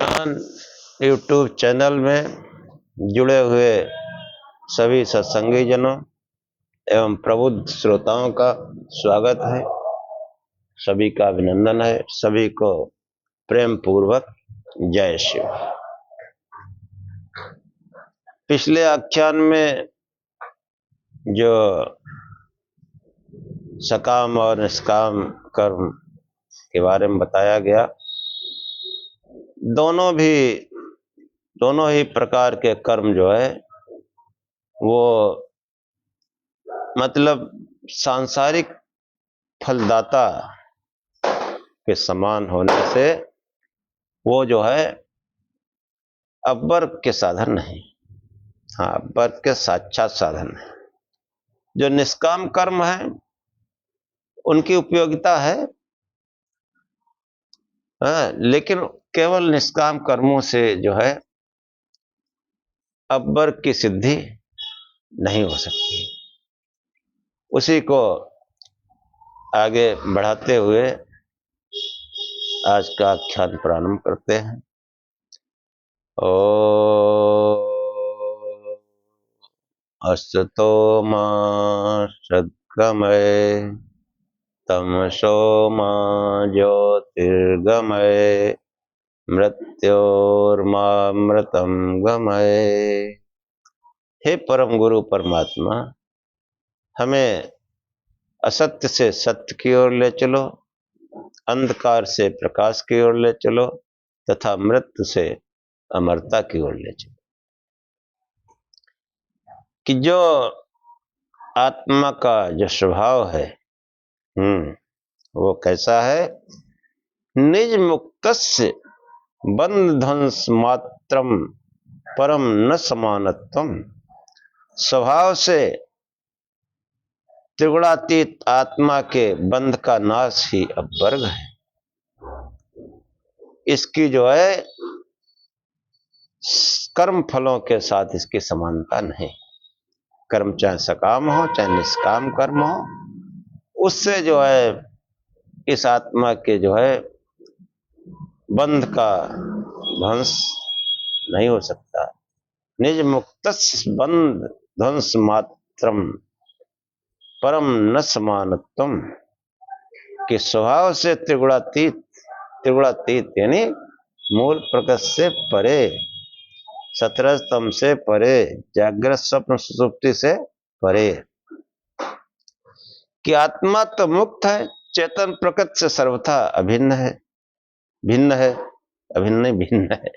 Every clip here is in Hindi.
ज्ञान यूट्यूब चैनल में जुड़े हुए सभी सत्संगी जनों एवं प्रबुद्ध श्रोताओं का स्वागत है। सभी का अभिनंदन है। सभी को प्रेम पूर्वक जय शिव। पिछले आख्यान में जो सकाम और निष्काम कर्म के बारे में बताया गया, दोनों ही प्रकार के कर्म जो है वो मतलब सांसारिक फलदाता के समान होने से वो जो है अपवर्ग के साधन नहीं, अपवर्ग के साक्षात साधन है। जो निष्काम कर्म है उनकी उपयोगिता है, लेकिन केवल निष्काम कर्मों से जो है अपवर्ग की सिद्धि नहीं हो सकती। उसी को आगे बढ़ाते हुए आज का आख्यान प्रारंभ करते हैं। असतो मा सद्गमय तमसो मा ज्योतिर्गमय मृत्योर्मामृतं गमय। हे परम गुरु परमात्मा, हमें असत्य से सत्य की ओर ले चलो, अंधकार से प्रकाश की ओर ले चलो तथा मृत्यु से अमरता की ओर ले चलो। कि जो आत्मा का जो स्वभाव है वो कैसा है? निज मुक्तस्य बंध ध्वंस मात्रम परम न समानत्वम। स्वभाव से त्रिगुणातीत आत्मा के बंध का नाश ही अपवर्ग है। इसकी जो है कर्म फलों के साथ इसकी समानता नहीं। कर्म चाहे सकाम हो चाहे निष्काम कर्म हो, उससे जो है इस आत्मा के जो है बंध का ध्वंस नहीं हो सकता। निज मुक्तस्य बंध ध्वंस मात्रम परम न समानत्वम। के स्वभाव से त्रिगुणातीत यानी मूल प्रकृति से परे, सत्रह स्तंभ से परे, जागृत स्वप्न सुषुप्ति से परे। कि आत्मा तो मुक्त है, चेतन प्रकृति से सर्वथा अभिन्न है, भिन्न है, अभिन्न नहीं भिन्न है।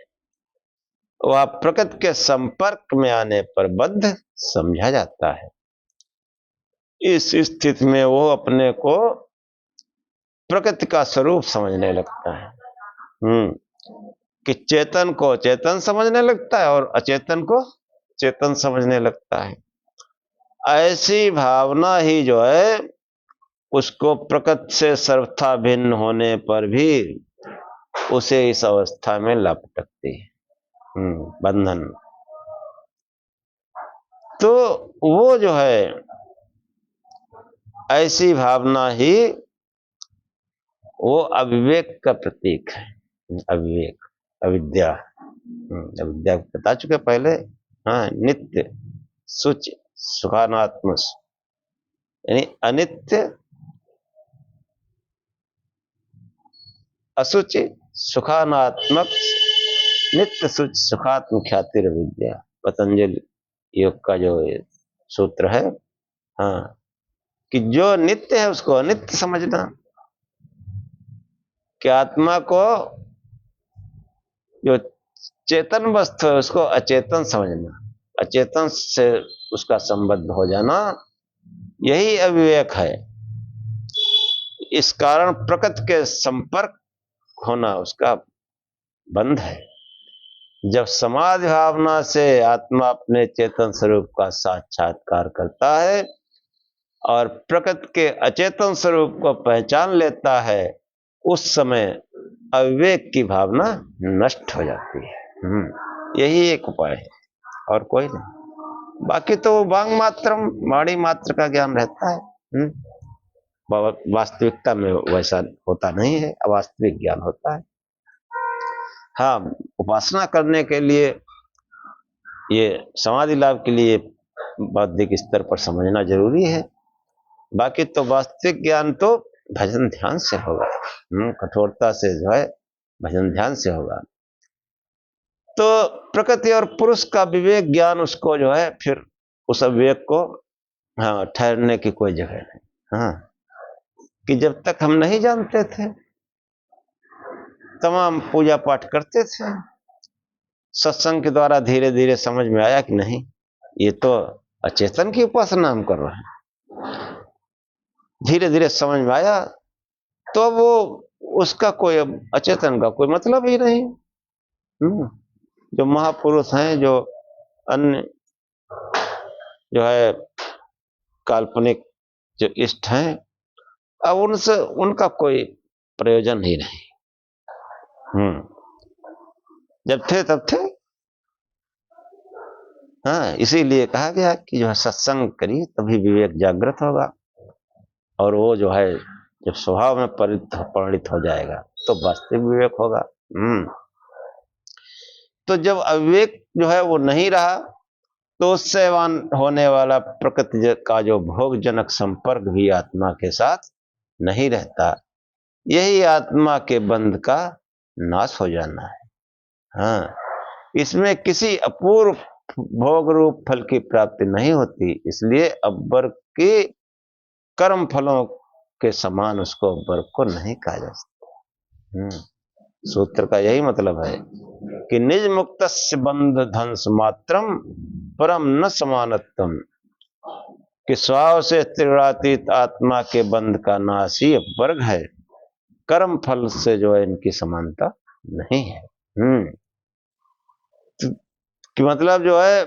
वह प्रकृति के संपर्क में आने पर बद्ध समझा जाता है। इस स्थिति में वो अपने को प्रकृति का स्वरूप समझने लगता है। कि चेतन को चेतन समझने लगता है और अचेतन को चेतन समझने लगता है। ऐसी भावना ही जो है उसको प्रकृति से सर्वथा भिन्न होने पर भी उसे इस अवस्था में लपटती है, बंधन। तो वो जो है ऐसी भावना ही वो अविवेक का प्रतीक है। अविवेक, अविद्या, अविद्या बता चुके पहले। नित्य सुच सुखानात्म यानी अनित्य असुचि सुखानात्मक नित्य सुच सुखात्म ख्यातिर विद्या, पतंजलि योग का जो सूत्र है। कि जो नित्य है उसको अनित्य समझना, कि आत्मा को जो चेतन वस्तु है उसको अचेतन समझना, अचेतन से उसका संबद्ध हो जाना, यही अविवेक है। इस कारण प्रकृति के संपर्क होना उसका बंध है। जब समाधि भावना से आत्मा अपने चेतन स्वरूप का साक्षात्कार करता है और प्रकृति के अचेतन स्वरूप को पहचान लेता है, उस समय अविवेक की भावना नष्ट हो जाती है। यही एक उपाय है और कोई नहीं। बाकी तो वांग मात्रम, वाणी मात्र का ज्ञान रहता है। वास्तविकता में वैसा होता नहीं है, अवास्तविक ज्ञान होता है। हाँ, उपासना करने के लिए, ये समाधि लाभ के लिए बौद्धिक स्तर पर समझना जरूरी है। बाकी तो वास्तविक ज्ञान तो भजन ध्यान से होगा। कठोरता से जो है भजन ध्यान से होगा। तो प्रकृति और पुरुष का विवेक ज्ञान उसको जो है फिर उस विवेक को हाँ ठहरने की कोई जगह नहीं। हाँ, कि जब तक हम नहीं जानते थे तमाम पूजा पाठ करते थे, सत्संग के द्वारा धीरे धीरे समझ में आया कि नहीं, ये तो अचेतन की उपासना हम कर रहे हैं। धीरे धीरे समझ में आया तो वो उसका कोई अचेतन का कोई मतलब ही नहीं। जो महापुरुष हैं, जो अन्य जो है काल्पनिक जो इष्ट हैं, अब उनसे उनका कोई प्रयोजन ही नहीं। जब थे तब थे। हाँ, इसीलिए कहा गया कि जो है सत्संग करिए तभी विवेक जागृत होगा, और वो जो है जब स्वभाव में परिणित हो जाएगा तो वास्तविक विवेक होगा। तो जब अविवेक जो है वो नहीं रहा तो उससे होने वाला प्रकृति का जो भोगजनक संपर्क भी आत्मा के साथ नहीं रहता। यही आत्मा के बंध का नाश हो जाना है। हाँ, इसमें किसी अपूर्व भोग रूप फल की प्राप्ति नहीं होती, इसलिए अब्बर के कर्म फलों के समान उसको अब्बर को नहीं कहा जा सकता। सूत्र का यही मतलब है कि निज मुक्तस्य बंध ध्वंस मात्रम परम न समानत्तम, कि स्वभाव से त्रिगुणातीत आत्मा के बंध का नाश ही वर्ग है, कर्म फल से जो है इनकी समानता नहीं है। कि मतलब जो है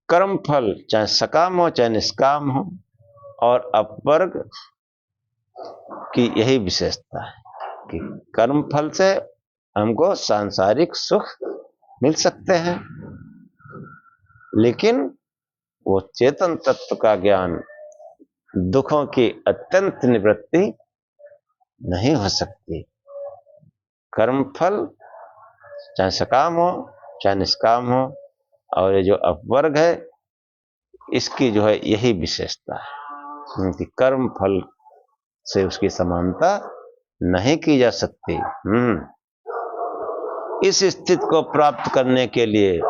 कर्म फल चाहे सकाम हो चाहे निष्काम हो, और अपवर्ग की यही विशेषता है कि कर्म फल से हमको सांसारिक सुख मिल सकते हैं, लेकिन वो चेतन तत्व का ज्ञान, दुखों की अत्यंत निवृत्ति नहीं हो सकती। कर्म फल चाहे सकाम हो चाहे निष्काम हो, और ये जो अपवर्ग है इसकी जो है यही विशेषता है कि कर्म फल से उसकी समानता नहीं की जा सकती। इस स्थिति को प्राप्त करने के लिए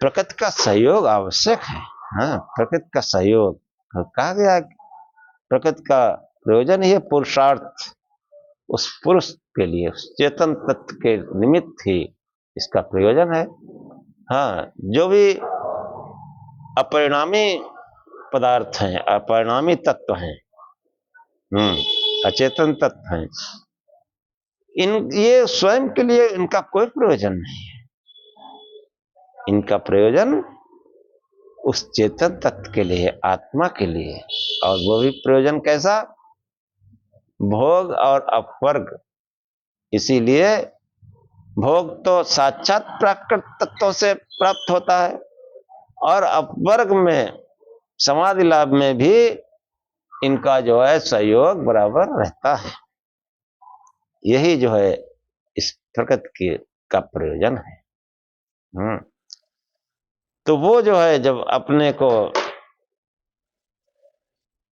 प्रकृति का सहयोग आवश्यक है। हाँ, प्रकृति का सहयोग कहा गया, प्रकृति का प्रयोजन ही पुरुषार्थ उस पुरुष के लिए, उस चेतन तत्व के निमित्त ही इसका प्रयोजन है। हाँ, जो भी अपरिणामी पदार्थ हैं, अपरिणामी तत्व हैं, अचेतन तत्व हैं, ये स्वयं के लिए इनका कोई प्रयोजन नहीं है। इनका प्रयोजन उस चेतन तत्व के लिए, आत्मा के लिए, और वो भी प्रयोजन कैसा, भोग और अपवर्ग। इसीलिए भोग तो साक्षात प्राकृत तत्वों से प्राप्त होता है, और अपवर्ग में समाधि लाभ में भी इनका जो है सहयोग बराबर रहता है। यही जो है इस प्रकृति का प्रयोजन है। तो वो जो है जब अपने को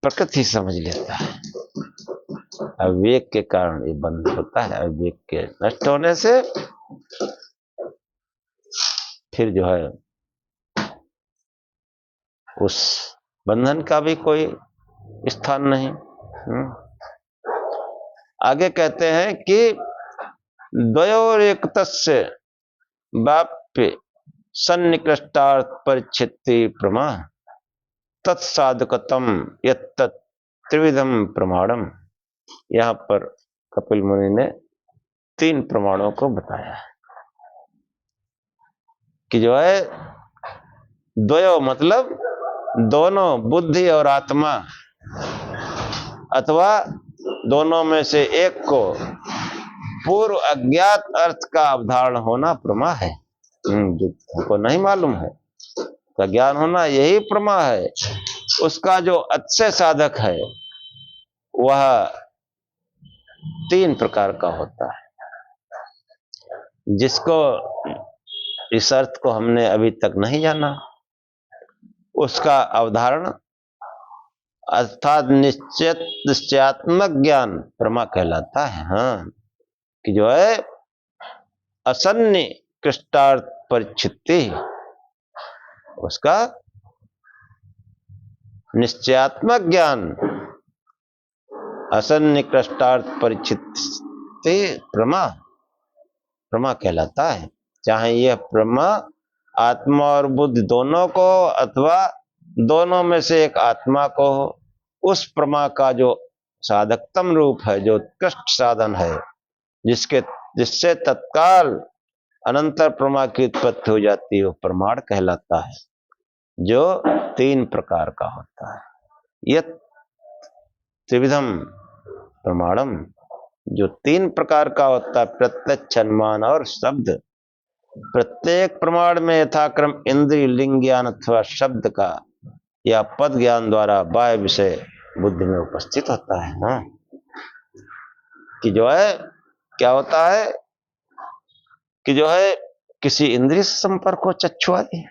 प्रकृति समझ लेता है, अविवेक के कारण ये बंध होता है। अविवेक के नष्ट होने से फिर जो है उस बंधन का भी कोई स्थान नहीं। आगे कहते हैं कि द्वयोरेकतस्य वाप्य सन्निकृष्टार्थ परिच्छित्ति प्रमा तत्साधकतम यत् त्रिविधम प्रमाणम। यहां पर कपिल मुनि ने 3 प्रमाणों को बताया कि जो है द्वयो मतलब दोनों, बुद्धि और आत्मा, अथवा दोनों में से एक को पूर्व अज्ञात अर्थ का अवधारण होना प्रमा है। जो हमको नहीं मालूम है का ज्ञान होना यही प्रमा है। उसका जो अच्छे साधक है वह 3 प्रकार का होता है। जिसको इस अर्थ को हमने अभी तक नहीं जाना, उसका अवधारण अर्थात निश्चयात्मक ज्ञान प्रमा कहलाता है। हाँ, कि जो है असन्नि कृष्टार्थ परिचिति, उसका निश्चयात्मक ज्ञान असन्नि कृष्टार्थ परिचिति प्रमा कहलाता है। चाहे यह प्रमा आत्मा और बुद्धि दोनों को अथवा दोनों में से एक आत्मा को हो, उस प्रमा का जो साधकतम रूप है, जो उत्कृष्ट साधन है, जिससे तत्काल अनंतर प्रमा की उत्पत्ति हो जाती है, वो प्रमाण कहलाता है, जो 3 प्रकार का होता है। यत् त्रिविधम प्रमाणम, जो 3 प्रकार का होता है, प्रत्यक्ष, अनुमान और शब्द। प्रत्येक प्रमाण में यथाक्रम इंद्रिय, लिंग ज्ञान अथवा शब्द का या पद ज्ञान द्वारा बाह्य विषय बुद्धि में उपस्थित होता है। हाँ, कि जो है क्या होता है कि जो है किसी इंद्रिय से संपर्क हो, चक्षु आदि,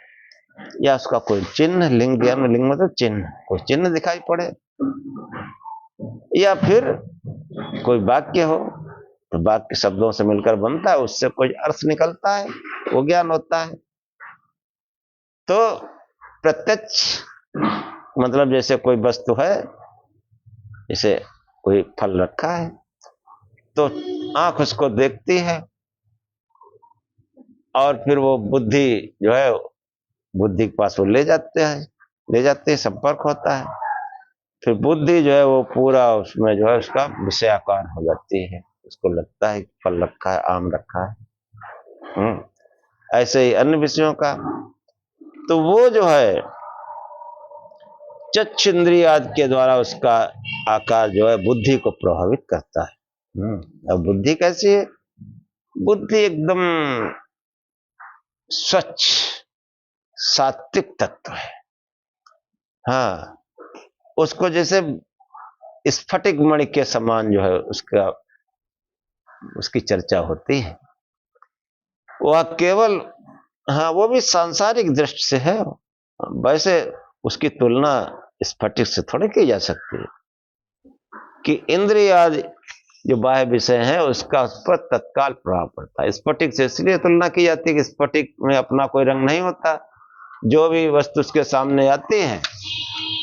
या उसका कोई चिन्ह, लिंग ज्ञान, लिंग मतलब चिन्ह, कोई चिन्ह दिखाई पड़े, या फिर कोई वाक्य हो, तो वाक्य शब्दों से मिलकर बनता है, उससे कोई अर्थ निकलता है, वो ज्ञान होता है। तो प्रत्यक्ष मतलब जैसे कोई वस्तु है, जैसे कोई फल रखा है, तो आंख उसको देखती है और फिर वो बुद्धि जो है, बुद्धि के पास वो ले जाते हैं, संपर्क होता है, फिर बुद्धि जो है वो पूरा उसमें जो है उसका विषयाकार हो जाती है, उसको लगता है फल रखा है, आम रखा है। ऐसे ही अन्य विषयों का, तो वो जो है चक्षु इंद्रिय आदि के द्वारा उसका आकार जो है बुद्धि को प्रभावित करता है। अब बुद्धि कैसी है? बुद्धि एकदम स्वच्छ सात्विक तत्व है। हाँ, उसको जैसे स्फटिक मणि के समान जो है उसकी चर्चा होती है। वह केवल, हाँ, वो भी सांसारिक दृष्टि से है, वैसे उसकी तुलना स्फटिक से थोड़ी की जा सकती है कि इंद्रिय आदि जो बाह्य विषय है उसका उस पर तत्काल प्रभाव पड़ता है। स्फटिक से इसलिए तुलना की जाती है कि स्फटिक में अपना कोई रंग नहीं होता, जो भी वस्तु उसके सामने आती है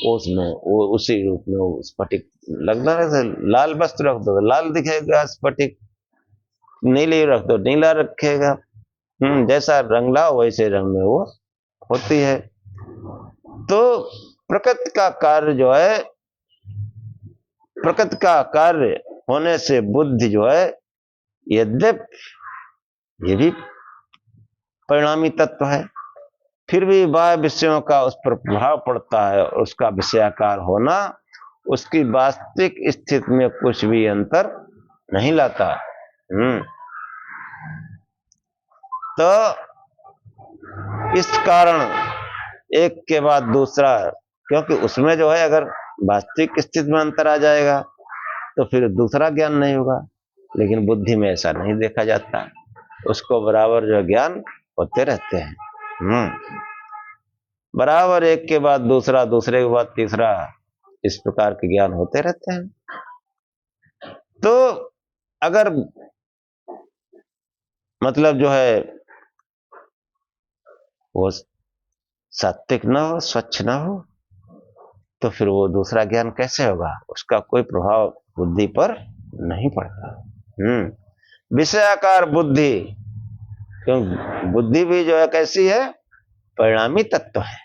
उसमें वो उसी रूप में वो स्फटिक लगना है। लाल वस्त्र रख दो लाल दिखेगा स्फटिक, नीली रख दो नीला रखेगा। जैसा रंग लाओ वैसे रंग में वो होती है। तो प्रकृति का कार्य जो है, प्रकृति का कार्य होने से बुद्धि जो है, यद्यपि ये भी परिणामी तत्व है, फिर भी बाह्य विषयों का उस पर प्रभाव पड़ता है, और उसका विषयाकार होना उसकी वास्तविक स्थिति में कुछ भी अंतर नहीं लाता। तो इस कारण एक के बाद दूसरा, क्योंकि उसमें जो है अगर वास्तविक स्थिति में अंतर आ जाएगा तो फिर दूसरा ज्ञान नहीं होगा, लेकिन बुद्धि में ऐसा नहीं देखा जाता, उसको बराबर जो ज्ञान होते रहते हैं। बराबर एक के बाद दूसरा, दूसरे के बाद तीसरा, इस प्रकार के ज्ञान होते रहते हैं। तो अगर मतलब जो है वो सात्विक न हो, स्वच्छ न हो, तो फिर वो दूसरा ज्ञान कैसे होगा? उसका कोई प्रभाव बुद्धि पर नहीं पड़ता। विषयाकार बुद्धि, क्योंकि बुद्धि भी जो है कैसी है? परिणामी तत्व है,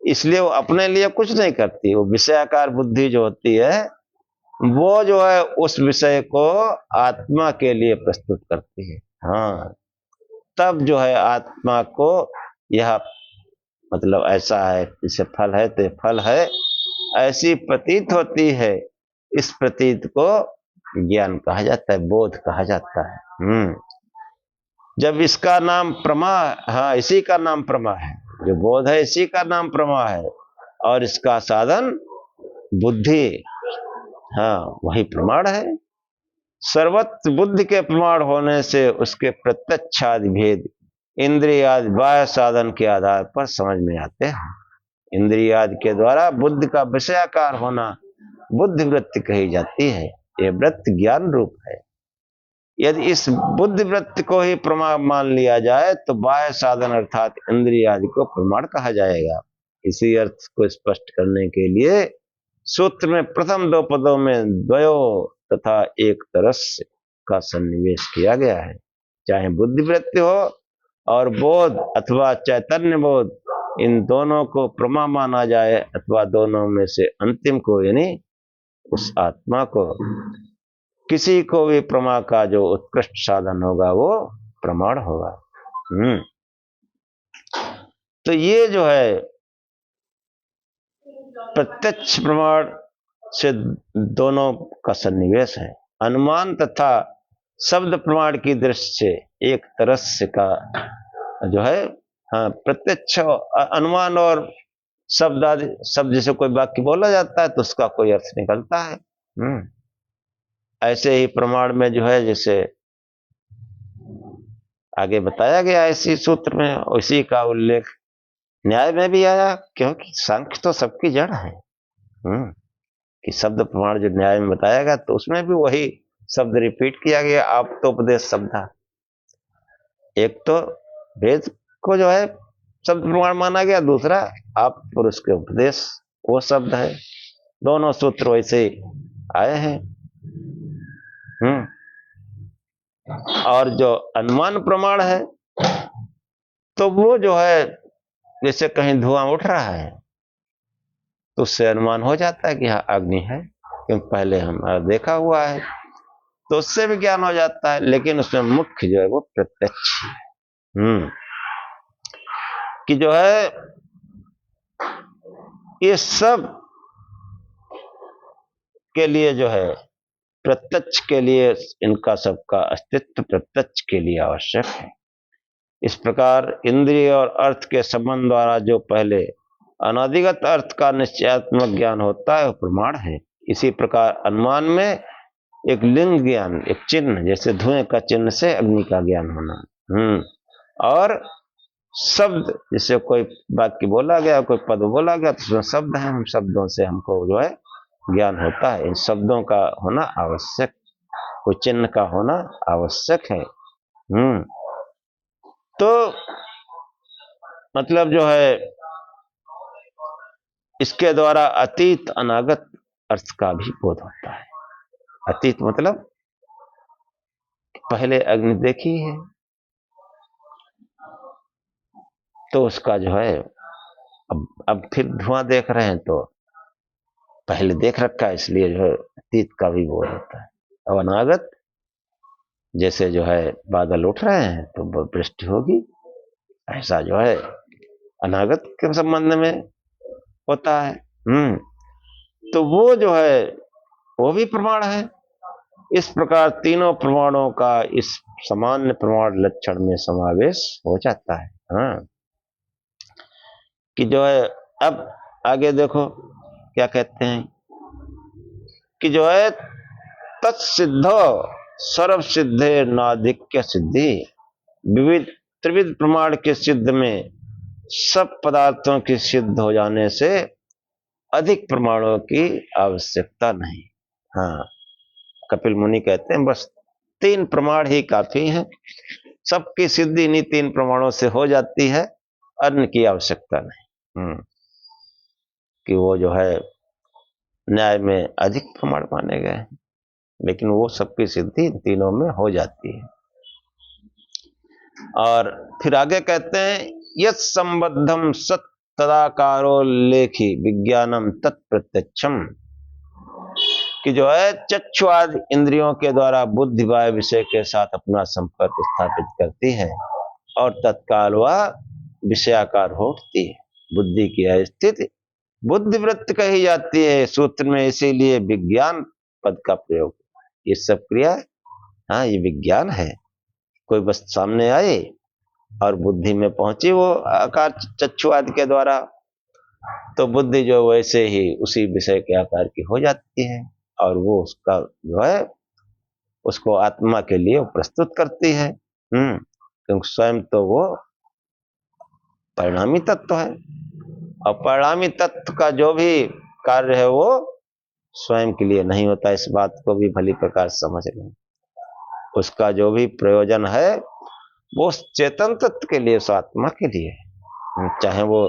इसलिए वो अपने लिए कुछ नहीं करती। वो विषयाकार बुद्धि जो होती है वो जो है उस विषय को आत्मा के लिए प्रस्तुत करती है। हाँ, तब जो है आत्मा को यह मतलब ऐसा है, जैसे फल है तो फल है, ऐसी प्रतीत होती है। इस प्रतीत को ज्ञान कहा जाता है, बोध कहा जाता है। जब इसका नाम प्रमा, हाँ, इसी का नाम प्रमा है, जो बोध है इसी का नाम प्रमा है, और इसका साधन बुद्धि, हाँ, वही प्रमाण है। सर्वत्र बुद्धि के प्रमाण होने से उसके प्रत्यक्षादि भेद इंद्रियादि बाह्य साधन के आधार पर समझ में आते हैं। इंद्रियादि के द्वारा बुद्धि का विषयाकार होना बुद्धि वृत्ति कही जाती है। यह वृत्ति ज्ञान रूप है। यदि इस बुद्धि वृत्ति को ही प्रमाण मान लिया जाए तो बाह्य साधन अर्थात इंद्रियादि को प्रमाण कहा जाएगा। इसी अर्थ को स्पष्ट करने के लिए सूत्र में प्रथम दो पदों में द्वयो तथा एक तरस का सन्निवेश किया गया है। चाहे बुद्धि वृत्ति हो और बोध अथवा चैतन्य बोध, इन दोनों को प्रमा माना जाए अथवा दोनों में से अंतिम को यानी उस आत्मा को, किसी को भी प्रमा का जो उत्कृष्ट साधन होगा वो प्रमाण होगा। तो ये जो है प्रत्यक्ष प्रमाण से दोनों का सन्निवेश है। अनुमान तथा शब्द प्रमाण की दृष्टि से एक तरस का जो है, हाँ, प्रत्यक्ष अनुमान और शब्द आदि, शब्द जैसे कोई वाक्य बोला जाता है तो उसका कोई अर्थ निकलता है। ऐसे ही प्रमाण में जो है, जैसे आगे बताया गया इसी सूत्र में, उसी का उल्लेख न्याय में भी आया, क्योंकि सांख्य तो सबकी जड़ है। कि शब्द प्रमाण जो न्याय में बताया गया तो उसमें भी वही शब्द रिपीट किया गया, आप तो उपदेश शब्द। एक तो वेद को जो है शब्द प्रमाण माना गया, दूसरा आप पुरुष के उपदेश वो शब्द है। दोनों सूत्र वैसे आए हैं। और जो अनुमान प्रमाण है तो वो जो है, जैसे कहीं धुआं उठ रहा है तो उससे अनुमान हो जाता है कि हाँ अग्नि है, क्योंकि पहले हमारा देखा हुआ है, तो उससे भी ज्ञान हो जाता है। लेकिन उसमें मुख्य जो है वो प्रत्यक्ष है। कि जो है ये सब के लिए जो है प्रत्यक्ष के लिए, इनका सबका अस्तित्व प्रत्यक्ष के लिए आवश्यक है। इस प्रकार इंद्रिय और अर्थ के संबंध द्वारा जो पहले अनादिगत अर्थ का निश्चयात्मक ज्ञान होता है वो प्रमाण है। इसी प्रकार अनुमान में एक लिंग ज्ञान, एक चिन्ह, जैसे धुएं का चिन्ह से अग्नि का ज्ञान होना, और शब्द, जैसे कोई वाक्य बोला गया, कोई पद बोला गया तो उसमें शब्द है, हम शब्दों से हमको जो है ज्ञान होता है। इन शब्दों का होना आवश्यक, कोई चिन्ह का होना आवश्यक है। तो मतलब जो है इसके द्वारा अतीत अनागत अर्थ का भी बोध होता है। अतीत मतलब पहले अग्नि देखी है तो उसका जो है अब फिर धुआं देख रहे हैं तो पहले देख रखा है, इसलिए जो है अतीत का भी बोध होता है। अब अनागत, जैसे जो है बादल उठ रहे हैं तो वृष्टि होगी, ऐसा जो है अनागत के संबंध में होता है। तो वो जो है वो भी प्रमाण है। इस प्रकार तीनों प्रमाणों का इस सामान्य प्रमाण लक्षण में समावेश हो जाता है। कि जो है अब आगे देखो क्या कहते हैं कि जो है तत्सिद्धो सर्व सिद्धे नाधिक्य सिद्धि, विविध त्रिविध प्रमाण के सिद्ध में सब पदार्थों की सिद्ध हो जाने से अधिक प्रमाणों की आवश्यकता नहीं। कपिल मुनि कहते हैं बस 3 प्रमाण ही काफी हैं, सबकी सिद्धि इन्हीं 3 प्रमाणों से हो जाती है, अन्य की आवश्यकता नहीं। कि वो जो है न्याय में अधिक प्रमाण माने गए हैं, लेकिन वो सबकी सिद्धि इन तीनों में हो जाती है। और फिर आगे कहते हैं यत् संबद्धम सत तदाकारो लेखी विज्ञानम तत्प्रत्यक्षम, कि जो है चक्षु आदि इंद्रियों के द्वारा बुद्धि बाह्य विषय के साथ अपना संपर्क स्थापित करती है और तत्काल वह विषयाकार हो उठती है। बुद्धि की स्थिति बुद्धि वृत्ति कही जाती है सूत्र में, इसीलिए विज्ञान पद का प्रयोग। ये सब क्रिया ये विज्ञान है। कोई वस्तु सामने आई और बुद्धि में पहुंची वो आकार चक्षु आदि के द्वारा, तो बुद्धि जो वैसे ही उसी विषय के आकार की हो जाती है और वो उसका जो है उसको आत्मा के लिए प्रस्तुत करती है। क्योंकि स्वयं तो वो परिणामी तत्व है, और परिणामी तत्व का जो भी कार्य है वो स्वयं के लिए नहीं होता। इस बात को भी भली प्रकार समझ लें। उसका जो भी प्रयोजन है वो उस चेतन तत्व के लिए, उस आत्मा के लिए, चाहे वो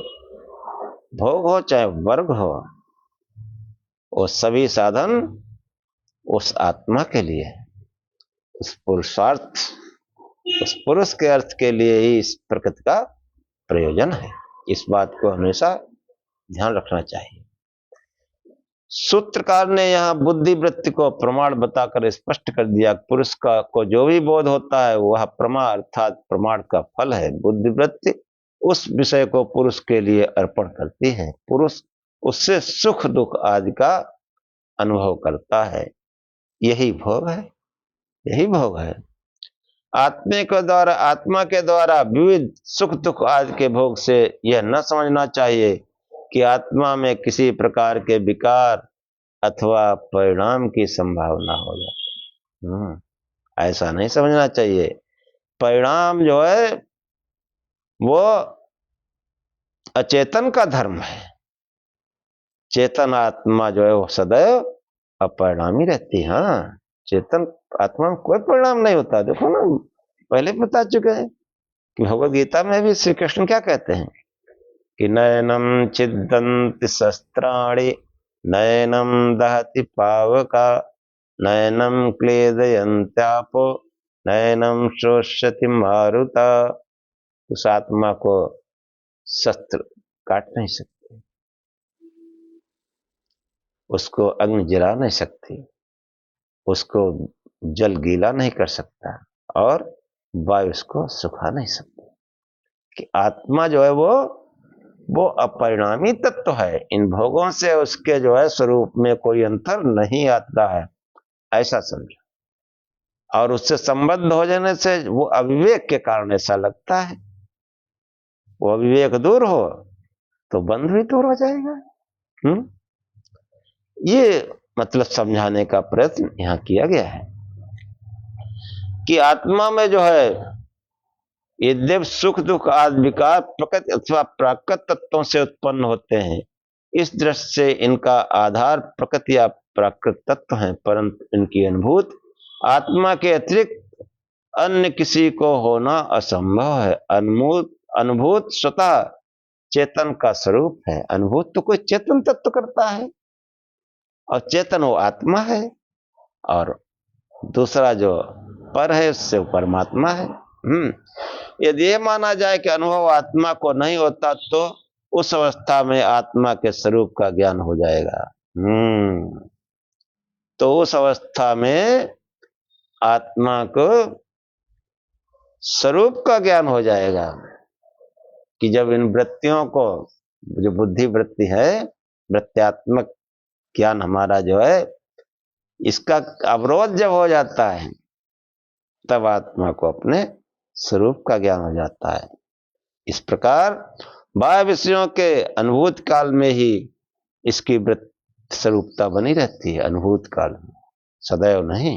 भोग हो चाहे वर्ग हो, वो सभी साधन उस आत्मा के लिए, उस पुरुषार्थ, उस पुरुष के अर्थ के लिए ही इस प्रकृति का प्रयोजन है। इस बात को हमेशा ध्यान रखना चाहिए। सूत्रकार ने यहाँ बुद्धि वृत्ति को प्रमाण बताकर स्पष्ट कर दिया। पुरुष को जो भी बोध होता है वह प्रमा अर्थात प्रमाण का फल है। बुद्धि वृत्ति उस विषय को पुरुष के लिए अर्पण करती है। पुरुष उससे सुख दुख आदि का अनुभव करता है। यही भोग है, यही भोग है। आत्मा के द्वारा विविध सुख दुख आदि के भोग से यह न समझना चाहिए कि आत्मा में किसी प्रकार के विकार अथवा परिणाम की संभावना हो जाए। ऐसा नहीं समझना चाहिए। परिणाम जो है वो अचेतन का धर्म है। चेतन आत्मा जो है वो सदैव अपरिणामी रहती है। हाँ, चेतन आत्मा में कोई परिणाम नहीं होता। देखो ना, पहले बता चुके हैं कि भगवद गीता में भी श्री कृष्ण क्या कहते हैं कि नयनम छिद्दन्ति शस्त्राणि, नयनम दहति पावका, नयनम क्लेदयन्त्यापो, नयनम शोष्यति मारुता। उस आत्मा को शस्त्र काट नहीं सकते, उसको अग्नि जला नहीं सकती, उसको जल गीला नहीं कर सकता, और वायु उसको सुखा नहीं सकती। कि आत्मा जो है वो अपरिणामी तत्व है। इन भोगों से उसके जो है स्वरूप में कोई अंतर नहीं आता है, ऐसा समझो। और उससे संबद्ध हो जाने से वो अविवेक के कारण ऐसा लगता है। वो अविवेक दूर हो तो बंध भी दूर हो जाएगा। ये मतलब समझाने का प्रयत्न यहां किया गया है कि आत्मा में जो है यद्यप सुख दुख आदि विकार प्रकृति अथवा प्राकृत तत्वों से उत्पन्न होते हैं, इस दृष्टि से इनका आधार प्रकृति या प्राकृत तत्व है, परंतु इनकी अनुभूत आत्मा के अतिरिक्त अन्य किसी को होना असंभव है। अनुभूत स्वतः चेतन का स्वरूप है। अनुभूत तो कोई चेतन तत्व करता है, और चेतन वो आत्मा है, और दूसरा जो पर है उससे परमात्मा है। यदि ये माना जाए कि अनुभव आत्मा को नहीं होता तो उस अवस्था में आत्मा के स्वरूप का ज्ञान हो जाएगा। तो उस अवस्था में आत्मा को स्वरूप का ज्ञान हो जाएगा कि जब इन वृत्तियों को, जो बुद्धि वृत्ति है, वृत्त्यात्मक ज्ञान हमारा जो है, इसका अवरोध जब हो जाता है तब आत्मा को अपने स्वरूप का ज्ञान हो जाता है। इस प्रकार बाह्य विषयों के अनुभूत काल में ही इसकी वृत्ति स्वरूपता बनी रहती है। अनुभूत काल में, सदैव नहीं।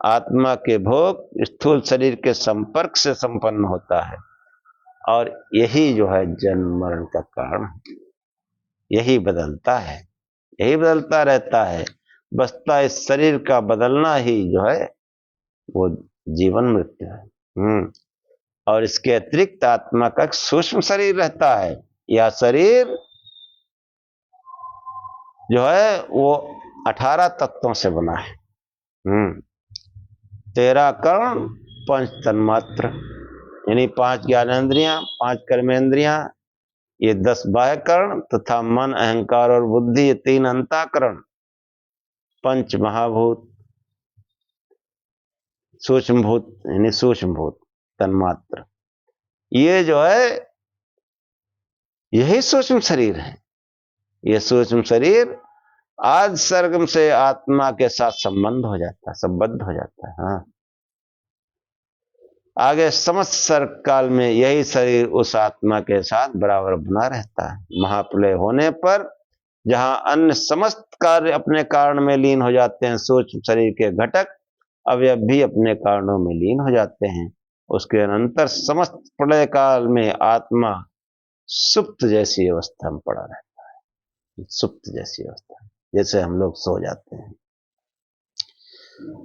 आत्मा के भोग स्थूल शरीर के संपर्क से संपन्न होता है, और यही जो है जन्म मरण का कारण, यही बदलता है, यही बदलता रहता है। बसता इस शरीर का बदलना ही जो है वो जीवन मृत्यु है। और इसके अतिरिक्त आत्मा का एक सूक्ष्म शरीर रहता है। यह शरीर जो है वो 18 तत्वों से बना है। 13 कर्ण, 5 तन्मात्र, यानी 5 ज्ञानेंद्रियां, 5 कर्मेंद्रियां, ये 10 बाह्य कर्ण तथा मन, अहंकार और बुद्धि, ये 3 अंतःकरण, 5 महाभूत, सूक्ष्म भूत यानी सूक्ष्म भूत, तन्मात्र, ये जो है यही सूक्ष्म शरीर है। ये सूक्ष्म शरीर आज सर्गम से आत्मा के साथ संबंध हो जाता है, संबद्ध हो जाता है। हाँ, आगे समस्त सर्ग काल में यही शरीर उस आत्मा के साथ बराबर बना रहता है। महाप्रलय होने पर जहां अन्य समस्त कार्य अपने कारण में लीन हो जाते हैं, सूक्ष्म शरीर के घटक अवयव भी अपने कारणों में लीन हो जाते हैं। उसके अनंतर समस्त प्रलय काल में आत्मा सुप्त जैसी अवस्था में पड़ा रहता है। सुप्त जैसी अवस्था, जैसे हम लोग सो जाते हैं।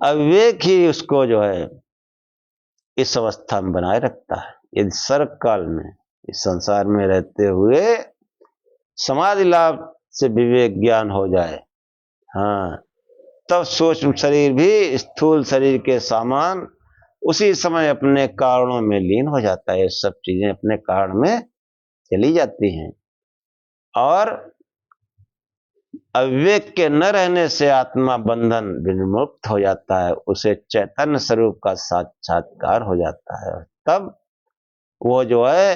अविवेक ही उसको जो है इस अवस्था में बनाए रखता है। यदि सर्व काल में इस संसार में रहते हुए समाधि लाभ से विवेक ज्ञान हो जाए, हाँ, तब सूक्ष्म शरीर भी स्थूल शरीर के समान उसी समय अपने कारणों में लीन हो जाता है। सब चीजें अपने कारण में चली जाती हैं। और अविवेक के न रहने से आत्मा बंधन विमुक्त हो जाता है, उसे चैतन्य स्वरूप का साक्षात्कार हो जाता है। तब वो जो है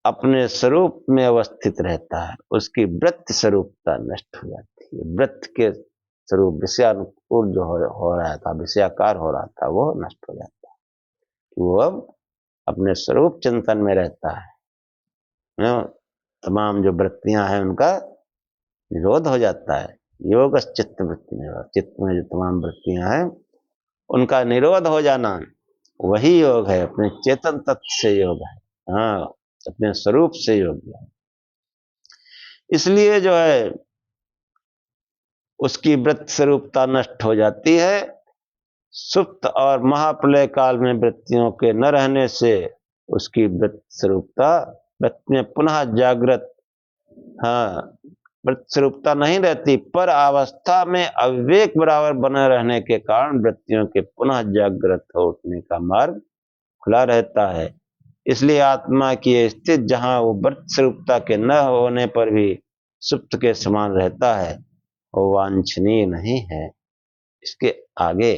अपने स्वरूप में अवस्थित रहता है, उसकी वृत्ति स्वरूपता नष्ट हो जाती है। वृत्ति के स्वरूप विषयानुकूल जो हो रहा था, विषयाकार हो रहा था, वो नष्ट हो जाता है। वो अब अपने स्वरूप चिंतन में रहता है। तमाम जो वृत्तियां हैं उनका निरोध हो जाता है। योग चित्त वृत्ति निरोध, चित्त में जो तमाम वृत्तियां हैं उनका निरोध हो जाना वही योग है। अपने चेतन तत्व से योग है, हाँ, अपने स्वरूप से योग है। इसलिए जो है उसकी वृत्ति स्वरूपता नष्ट हो जाती है। सुप्त और महाप्रलय काल में वृत्तियों के न रहने से उसकी वृत्ति स्वरूपता, वृत्ति में पुनः जागृत, हाँ, वृत्ति स्वरूपता नहीं रहती, पर अवस्था में अविवेक बराबर बने रहने के कारण वृत्तियों के पुनः जागृत हो उठने का मार्ग खुला रहता है। इसलिए आत्मा की स्थिति जहां वो वृत्ति स्वरूपता के न होने पर भी सुप्त के समान रहता है, वो वांछनीय नहीं है। इसके आगे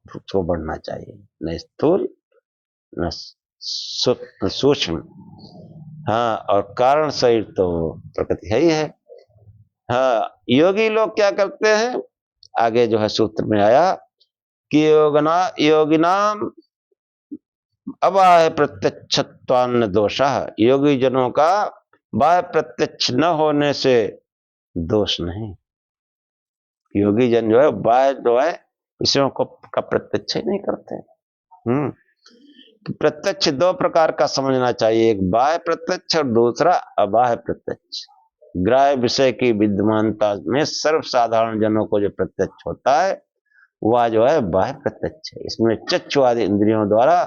उसको बढ़ना चाहिए, न स्थूल न सूक्ष्म, हाँ, और कारण शरीर तो प्रकृति है ही है। हाँ, योगी लोग क्या करते हैं, आगे जो है सूत्र में आया कि योगिनाम अबाह्य प्रत्यक्षत्वान्न दोषः, योगी जनों का बाह्य प्रत्यक्ष न होने से दोष नहीं। योगी जन जो है बाह्य जो है विषयों को का प्रत्यक्ष ही नहीं करते। प्रत्यक्ष दो प्रकार का समझना चाहिए, एक बाह्य प्रत्यक्ष और दूसरा अबाह्य प्रत्यक्ष। ग्राह्य विषय की विद्यमानता में सर्वसाधारण जनों को जो प्रत्यक्ष होता है वह जो है बाह्य प्रत्यक्ष है। इसमें चक्षु आदि इंद्रियों द्वारा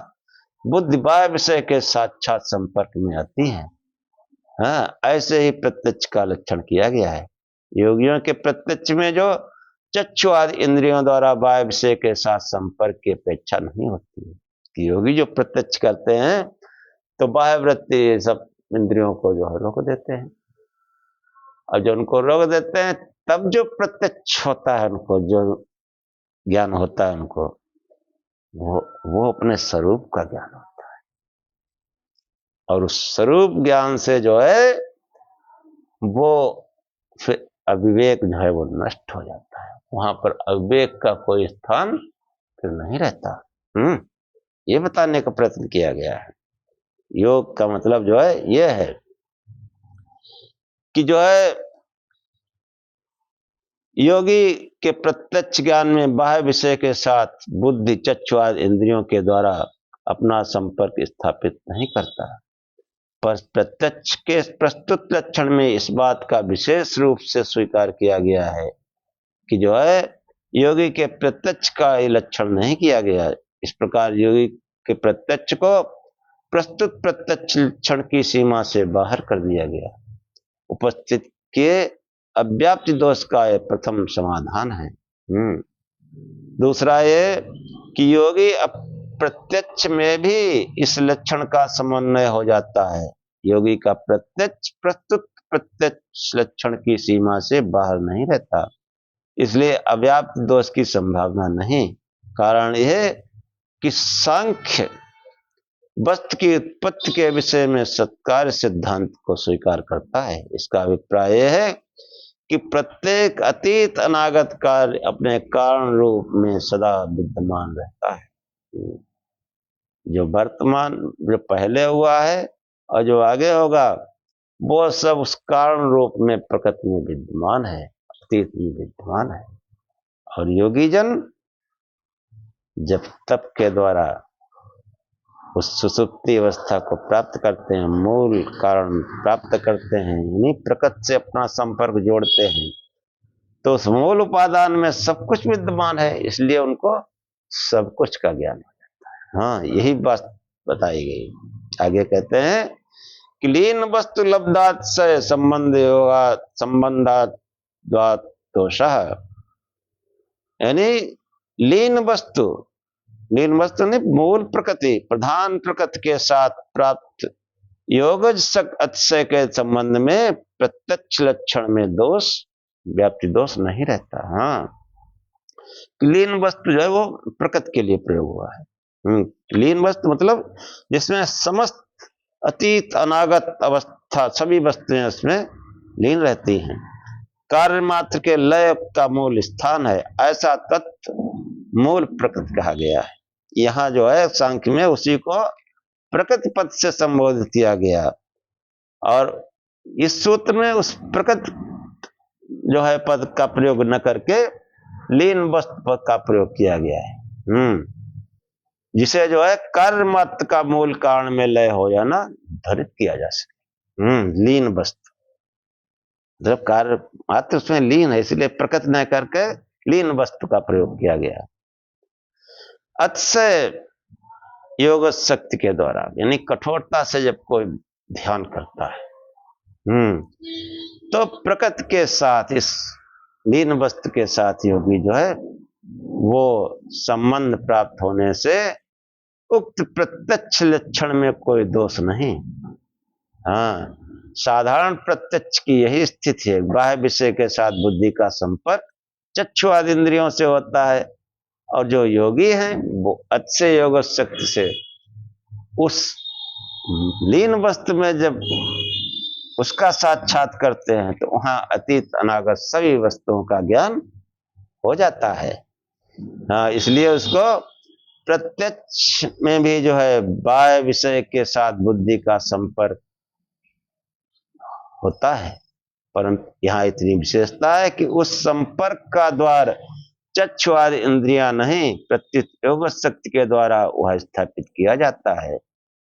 बुद्धि बाह्य विषय के साक्षात संपर्क में आती है। हाँ, ऐसे ही प्रत्यक्ष का लक्षण किया गया है। योगियों के प्रत्यक्ष में जो चक्षु आदि इंद्रियों द्वारा बाह्य विषय के साथ संपर्क की अपेक्षा नहीं होती है। कि योगी जो प्रत्यक्ष करते हैं तो बाह्य वृत्ति सब इंद्रियों को जो है रोक देते हैं, और जो उनको रोक देते हैं तब जो प्रत्यक्ष होता है, उनको जो ज्ञान होता है, उनको वो अपने स्वरूप का ज्ञान होता है। और उस स्वरूप ज्ञान से जो है वो फिर अविवेक जो है वो नष्ट हो जाता है। वहां पर अविवेक का कोई स्थान फिर नहीं रहता। ये बताने का प्रयत्न किया गया है। योग का मतलब जो है ये है कि जो है योगी के प्रत्यक्ष ज्ञान में बाह्य विषय के साथ बुद्धि चक्षु आदि इंद्रियों के द्वारा अपना संपर्क स्थापित नहीं करता, पर प्रत्यक्ष के प्रस्तुत लक्षण में इस बात का विशेष रूप से स्वीकार किया गया है कि जो है योगी के प्रत्यक्ष का ये लक्षण नहीं किया गया है। इस प्रकार योगी के प्रत्यक्ष को प्रस्तुत प्रत्यक्ष लक्षण की सीमा से बाहर कर दिया गया। उपस्थित के अव्याप्ति दोष का यह प्रथम समाधान है। दूसरा ये कि योगी प्रत्यक्ष में भी इस लक्षण का समन्वय हो जाता है। योगी का प्रत्यक्ष प्रस्तुत प्रत्यक्ष लक्षण की सीमा से बाहर नहीं रहता, इसलिए अव्याप्त दोष की संभावना नहीं। कारण यह कि सांख्य वस्तु की उत्पत्ति के विषय में सत्कार्य सिद्धांत को स्वीकार करता है। इसका अभिप्राय है कि प्रत्येक अतीत अनागत कार्य अपने कारण रूप में सदा विद्यमान रहता है। जो वर्तमान, जो पहले हुआ है और जो आगे होगा, वो सब उस कारण रूप में प्रकृति में विद्यमान है, अतीत में विद्यमान है। और योगी जन जब तप के द्वारा उस सुसुप्ति अवस्था को प्राप्त करते हैं, मूल कारण प्राप्त करते हैं, यानी प्रकृति से अपना संपर्क जोड़ते हैं, तो उस मूल उपादान में सब कुछ विद्यमान है, इसलिए उनको सब कुछ का ज्ञान हो जाता है। हाँ, यही बात बताई गई। आगे कहते हैं कि लीन वस्तु लब्धात से संबंध योगा संबंधात दोषः, यानी लीन वस्तु ने मूल प्रकृति प्रधान प्रकृति के साथ प्राप्त योगज अतिशय के संबंध में प्रत्यक्ष लक्षण में दोष व्याप्ति दोष नहीं रहता। हाँ, लीन वस्तु जो है वो प्रकृति के लिए प्रयोग हुआ है। लीन वस्तु मतलब जिसमें समस्त अतीत अनागत अवस्था सभी वस्तुएं उसमें लीन रहती हैं, कार्य मात्र के लय का मूल स्थान है, ऐसा तत्व मूल प्रकृति कहा गया है। यहाँ जो है सांख्य में उसी को प्रकृति पद से संबोधित किया गया, और इस सूत्र में उस प्रकृति जो है पद का प्रयोग न करके लीन वस्तु पद का प्रयोग किया गया है, जिसे जो है कर्म मात्र का मूल कारण में लय हो जाना ध्वनित किया जा सके। लीन वस्तु मतलब कार्य मात्र उसमें लीन है, इसलिए प्रकृति न करके लीन वस्तु का प्रयोग किया गया। अतिशय योग शक्ति के द्वारा, यानी कठोरता से जब कोई ध्यान करता है, तो प्रकृति के साथ इस लीन वस्तु के साथ योगी जो है वो संबंध प्राप्त होने से उक्त प्रत्यक्ष लक्षण में कोई दोष नहीं। हाँ, साधारण प्रत्यक्ष की यही स्थिति है। बाह्य विषय के साथ बुद्धि का संपर्क चक्षु आदि इंद्रियों से होता है, और जो योगी हैं वो अच्छे योग शक्ति से उस लीन वस्तु में जब उसका साक्षात करते हैं तो वहां अतीत अनागत सभी वस्तुओं का ज्ञान हो जाता है। हाँ, इसलिए उसको प्रत्यक्ष में भी जो है बाह्य विषय के साथ बुद्धि का संपर्क होता है, परंतु यहाँ इतनी विशेषता है कि उस संपर्क का द्वार चक्षु आदि इंद्रियां नहीं, प्रत्युत योग शक्ति के द्वारा वह स्थापित किया जाता है।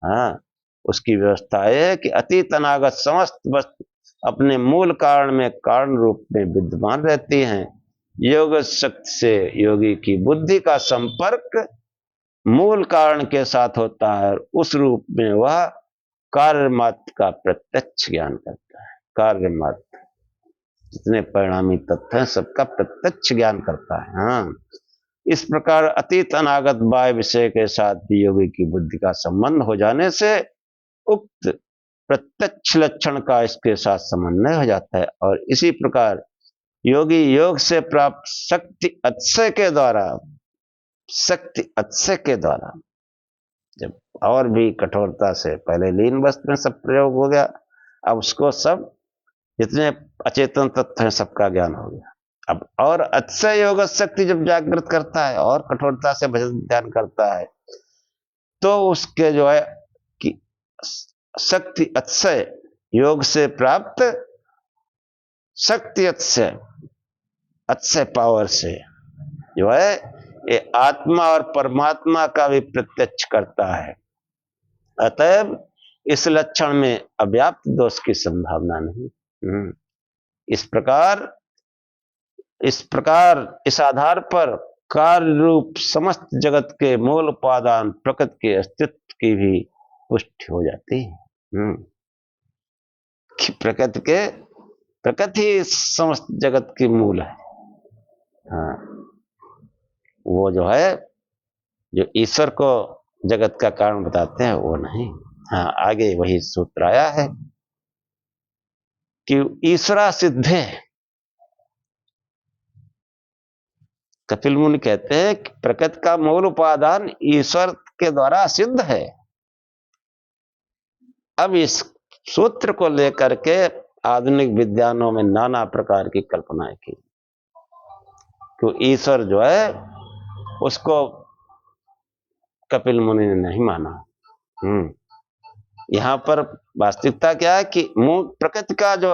हाँ, उसकी व्यवस्था है कि अतीत अनागत समस्त वस्तु अपने मूल कारण में कारण रूप में विद्यमान रहती हैं। योग शक्ति से योगी की बुद्धि का संपर्क मूल कारण के साथ होता है, और उस रूप में वह कार्य मात्र का प्रत्यक्ष ज्ञान करता है। कार्य मात्र जितने परिणामी तत्व हैं सबका प्रत्यक्ष ज्ञान करता है। हाँ, इस प्रकार अतीत अनागत बाह्य विषय के साथ भी योगी की बुद्धि का संबंध हो जाने से उक्त प्रत्यक्ष लक्षण का इसके साथ समन्वय हो जाता है, और इसी प्रकार योगी योग से प्राप्त शक्ति अतिशय के द्वारा जब और भी कठोरता से, पहले लीन वस्तु में सब प्रयोग हो गया, अब उसको सब जितने अचेतन तत्व हैं सबका ज्ञान हो गया। अब और अतिशय योग शक्ति जब जागृत करता है और कठोरता से भजन ध्यान करता है, तो उसके जो है कि शक्ति अतिशय योग से प्राप्त शक्ति अतिशय पावर से जो है ये आत्मा और परमात्मा का भी प्रत्यक्ष करता है। अतएव इस लक्षण में अव्याप्त दोष की संभावना नहीं। इस प्रकार इस आधार पर कार्य रूप समस्त जगत के मूल उपादान प्रकृति के अस्तित्व की भी पुष्टि हो जाती है। कि प्रकृति समस्त जगत की मूल है। हाँ, वो जो है जो ईश्वर को जगत का कारण बताते हैं वो नहीं। हाँ, आगे वही सूत्र आया है कि ईश्वरा सिद्धे, कपिल मुनि कहते हैं कि प्रकृति का मूल उपादान ईश्वर के द्वारा सिद्ध है। अब इस सूत्र को लेकर के आधुनिक विद्वानों में नाना प्रकार की कल्पनाएं की, तो ईश्वर जो है उसको कपिल मुनि ने नहीं माना। यहां पर वास्तविकता क्या है कि प्रकृति का जो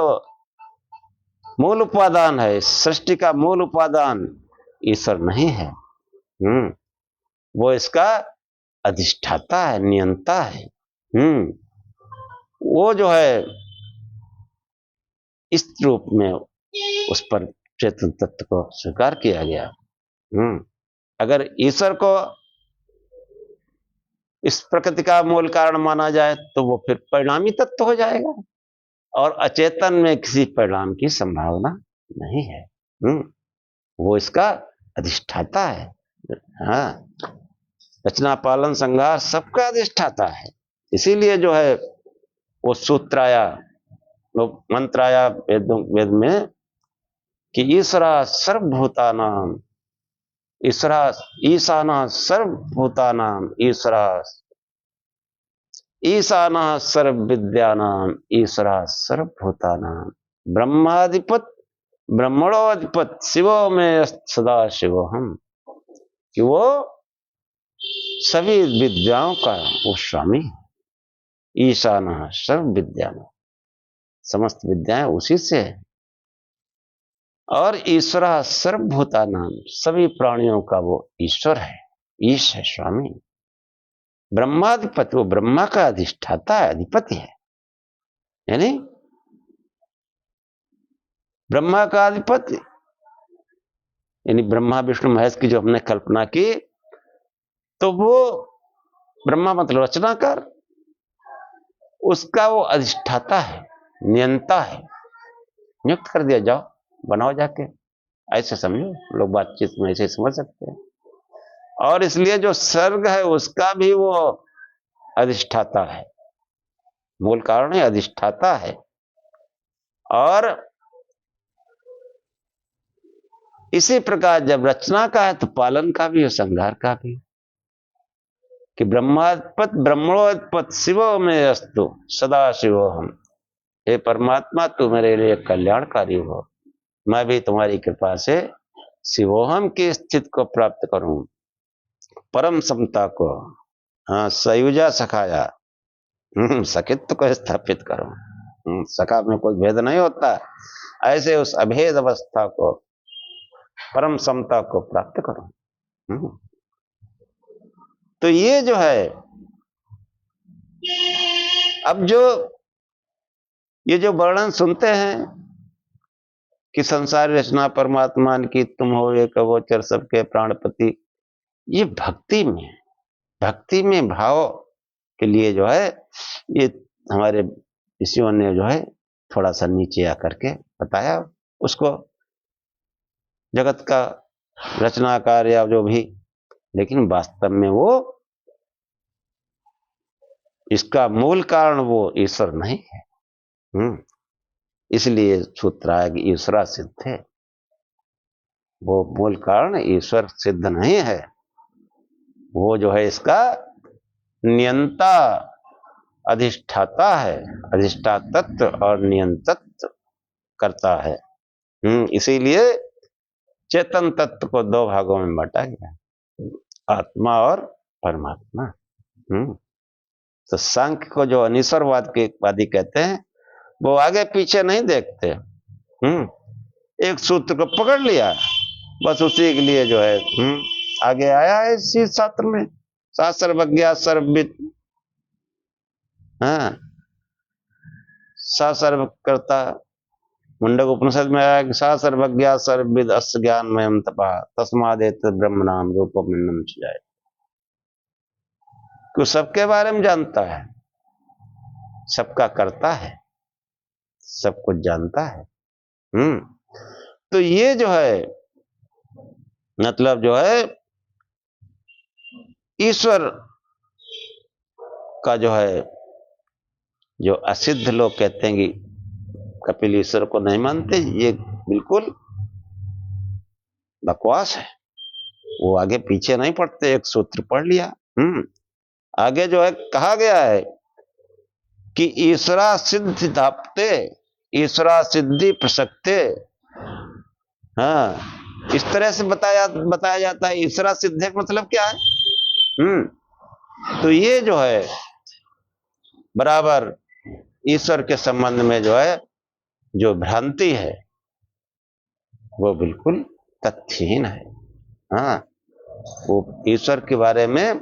मूल उपादान है, सृष्टि का मूल उपादान ईश्वर नहीं है। वो इसका अधिष्ठाता है, नियंता है। वो जो है इस रूप में उस पर चेतन तत्व को स्वीकार किया गया। अगर ईश्वर को इस प्रकृति का मूल कारण माना जाए तो वो फिर परिणामी तत्व हो जाएगा, और अचेतन में किसी परिणाम की संभावना नहीं है। वो इसका अधिष्ठाता है। हाँ, रचना पालन संहार सबका अधिष्ठाता है। इसीलिए जो है वो सूत्र आया, वो मंत्र आया वेद में कि ईश्वरा सर्वभूतानां, ईश्वरा ईशाना सर्वभूतानां, ईश्वरा ईशाना सर्वविद्यानां, ईश्वरा सर्वभूतानां, ब्रह्माधिपत ब्रह्मणोधिपत शिवो में सदा शिवोहम, कि वो सभी विद्याओं का वो स्वामी। ईशाना सर्व विद्यानां, समस्त विद्याएं उसी से है। और ईश्वरा सर्वभूतानां, सभी प्राणियों का वो ईश्वर है, ईश है, स्वामी। ब्रह्माधिपति, वो ब्रह्मा का अधिष्ठाता है, अधिपति है। यानी ब्रह्मा का अधिपति, यानी ब्रह्मा विष्णु महेश की जो हमने कल्पना की, तो वो ब्रह्मा मतलब रचनाकार, उसका वो अधिष्ठाता है, नियंता है। नियुक्त कर दिया, जाओ बनाओ जाके, ऐसे समझो। लोग बातचीत में ऐसे समझ सकते हैं। और इसलिए जो सर्ग है उसका भी वो अधिष्ठाता है, मूल कारण है, अधिष्ठाता है। और इसी प्रकार जब रचना का है तो पालन का भी और संहार का भी, कि ब्रह्मात्पत ब्रह्मणोत्पत शिवो में अस्तु सदा शिवोहम, हे परमात्मा तू मेरे लिए कल्याणकारी हो, मैं भी तुम्हारी कृपा से शिवोहम की स्थिति को प्राप्त करूं, परम समता को, हाँ, सयुजा सखाया, सखित्व को स्थापित करूं। सखा में कोई भेद नहीं होता, ऐसे उस अभेद अवस्था को, परम समता को प्राप्त करूं। तो ये जो है, अब ये जो वर्णन सुनते हैं कि संसार रचना परमात्मा की, तुम हो एक अगोचर सबके प्राणपति, ये भक्ति में भाव के लिए जो है ये हमारे ऋषियों ने जो है थोड़ा सा नीचे आकर के बताया उसको, जगत का रचनाकार या जो भी, लेकिन वास्तव में वो इसका मूल कारण वो ईश्वर नहीं है। इसलिए सूत्र आया कि ईश्वरा सिद्ध है, वो मूल कारण ईश्वर सिद्ध नहीं है, वो जो है इसका नियंता अधिष्ठाता है, अधिष्ठातत्व और नियंतत्व करता है। इसीलिए चेतन तत्व को दो भागों में बांटा गया, आत्मा और परमात्मा। तो सांख्य को जो अनिश्वरवाद के वादी कहते हैं, वो आगे पीछे नहीं देखते। एक सूत्र को पकड़ लिया, बस उसी के लिए जो है आगे आया है इसी शास्त्र में, सर्वज्ञ सर्वविद, सा सर्वकर्ता। मुंडक उपनिषद में आया कि सा सर्वज्ञ सर्वविद अस्य ज्ञानमयम् तपा तस्मादेत ब्रह्मणाम रूपमिन्नम जाए, कि सबके बारे में जानता है, सबका करता है, सब कुछ जानता है। तो ये जो है मतलब जो है ईश्वर का जो है, जो असिद्ध लोग कहते हैं कि कपिल ईश्वर को नहीं मानते, ये बिल्कुल बकवास है। वो आगे पीछे नहीं पढ़ते, एक सूत्र पढ़ लिया। आगे जो है कहा गया है कि ईश्वरा सिद्धि धापते, ईश्वरा सिद्धि प्रसक्ते। हाँ, इस तरह से बताया जाता है। ईश्वरा सिद्धि का मतलब क्या है? तो ये जो है बराबर ईश्वर के संबंध में जो है जो भ्रांति है वो बिल्कुल तथ्यहीन है। हाँ, वो ईश्वर के बारे में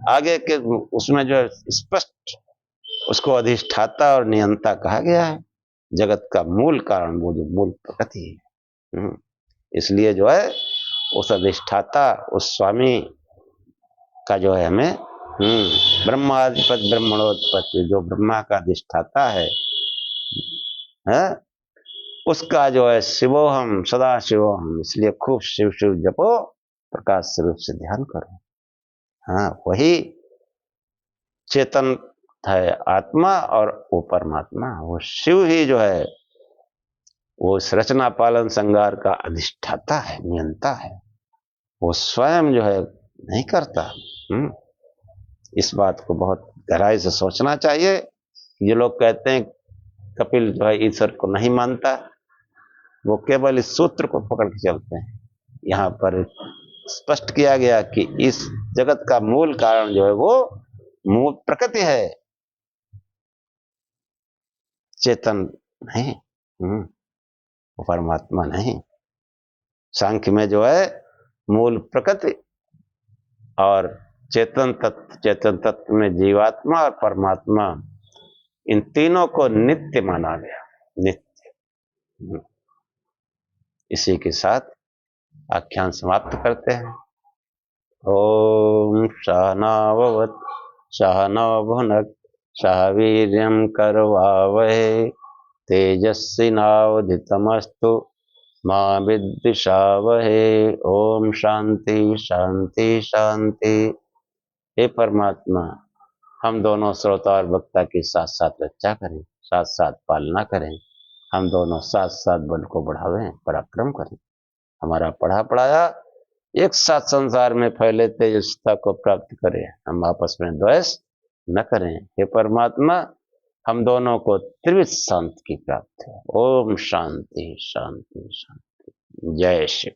आगे के उसमें जो स्पष्ट उसको अधिष्ठाता और नियंता कहा गया है, जगत का मूल कारण, वो जो मूल प्रकृति है। इसलिए जो है उस अधिष्ठाता, उस स्वामी का जो है हमें ब्रह्माधिपति ब्रह्मणोत्पत्ति, जो ब्रह्मा का अधिष्ठाता है उसका जो है शिवोहम सदा शिवोहम, इसलिए खूब शिव शिव जपो, प्रकाश स्वरूप से ध्यान करो। हाँ, वही चेतन है आत्मा और वो परमात्मा, वो शिव ही जो है वो इस रचना पालन संगार का अधिष्ठाता है, नियंता है। वो स्वयं जो है नहीं करता। इस बात को बहुत गहराई से सोचना चाहिए। ये लोग कहते हैं कपिल जो है ईश्वर को नहीं मानता, वो केवल इस सूत्र को पकड़ के चलते हैं। यहाँ पर स्पष्ट किया गया कि इस जगत का मूल कारण जो है वो मूल प्रकृति है, चेतन नहीं, परमात्मा नहीं। सांख्य में जो है मूल प्रकृति और चेतन तत्व में जीवात्मा और परमात्मा, इन तीनों को नित्य माना गया, नित्य। इसी के साथ आख्यान समाप्त करते हैं। ओम सहनाववत् सहनौ भुनक् सह वीर्यं करवावहै तेजस्विनावधीतमस्तु मा विद्विषावहै। ओम शांति शांति शांति। हे परमात्मा, हम दोनों श्रोता और वक्ता की साथ साथ रक्षा करें, साथ साथ पालना करें। हम दोनों साथ साथ बल को बढ़ावें, पराक्रम करें। हमारा पढ़ा पढ़ाया एक साथ संसार में फैले, तेजस्विता को प्राप्त करें। हम आपस में द्वेष न करें। हे परमात्मा, हम दोनों को त्रिविध शांति की प्राप्ति हो। ओम शांति शांति शांति। जय शिव।